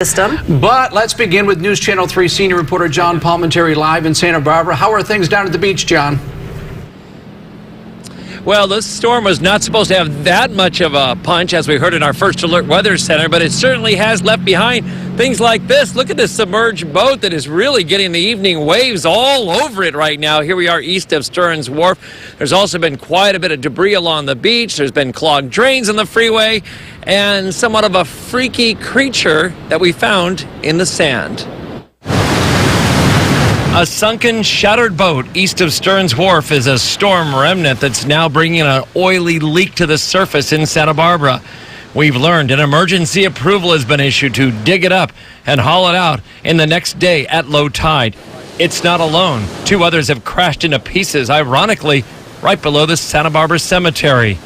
system. But let's begin with News Channel 3 senior reporter John Palmentary live in Santa Barbara. How are things down at the beach, John? Well, this storm was not supposed to have that much of a punch, as we heard in our First Alert Weather Center, but it certainly has left behind things like this. Look at this submerged boat that is really getting the evening waves all over it right now. Here we are east of Stearns Wharf. There's also been quite a bit of debris along the beach. There's been clogged drains on the freeway and somewhat of a freaky creature that we found in the sand. A sunken, shattered boat east of Stearns Wharf is a storm remnant that's now bringing an oily leak to the surface in Santa Barbara. We've learned an emergency approval has been issued to dig it up and haul it out in the next day at low tide. It's not alone. Two others have crashed into pieces, ironically, right below the Santa Barbara Cemetery.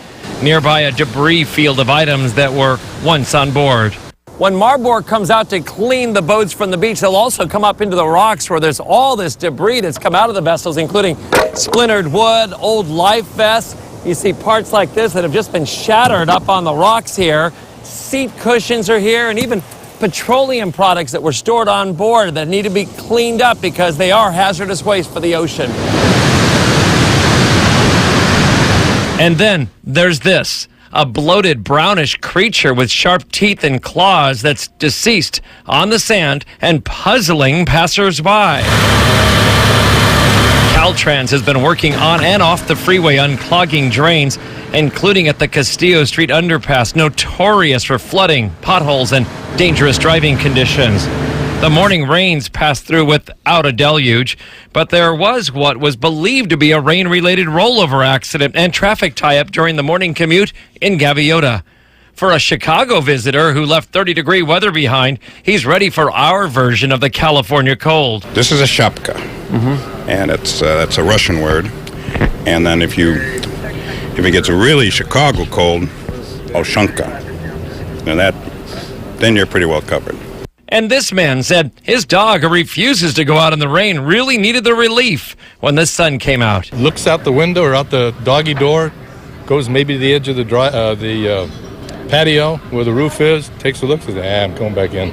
Nearby, a debris field of items that were once on board. When Marburg comes out to clean the boats from the beach, they'll also come up into the rocks where there's all this debris that's come out of the vessels, including splintered wood, old life vests. You see parts like this that have just been shattered up on the rocks here. Seat cushions are here, and even petroleum products that were stored on board that need to be cleaned up because they are hazardous waste for the ocean. And then there's this. A bloated brownish creature with sharp teeth and claws that's deceased on the sand and puzzling passersby. Caltrans has been working on and off the freeway unclogging drains, including at the Castillo Street underpass, notorious for flooding, potholes, and dangerous driving conditions. The morning rains passed through without a deluge, but there was what was believed to be a rain-related rollover accident and traffic tie-up during the morning commute in Gaviota. For a Chicago visitor who left 30-degree weather behind, he's ready for our version of the California cold. This is a shapka, and that's a Russian word. And then if it gets a really Chicago cold, Oshanka, and then you're pretty well covered. And this man said his dog, who refuses to go out in the rain, really needed the relief when the sun came out. Looks out the window or out the doggy door, goes maybe to the edge of the patio where the roof is, takes a look, says, I'm going back in.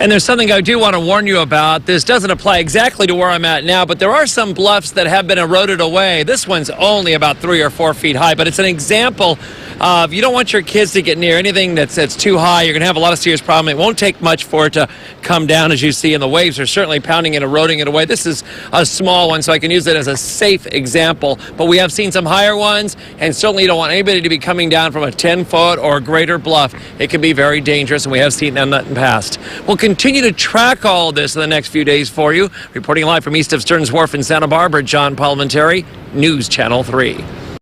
And there's something I do want to warn you about. This doesn't apply exactly to where I'm at now, but there are some bluffs that have been eroded away. This one's only about 3 or 4 feet high, but it's an example of you don't want your kids to get near anything that's too high. You're going to have a lot of serious problem. It won't take much for it to come down, as you see, and the waves are certainly pounding and eroding it away. This is a small one, so I can use it as a safe example, but we have seen some higher ones, and certainly you don't want anybody to be coming down from a 10-foot or greater bluff. It can be very dangerous, and we have seen that in the past. We'll continue to track all this in the next few days for you. Reporting live from east of Stearns Wharf in Santa Barbara, John Palmentary, News Channel 3.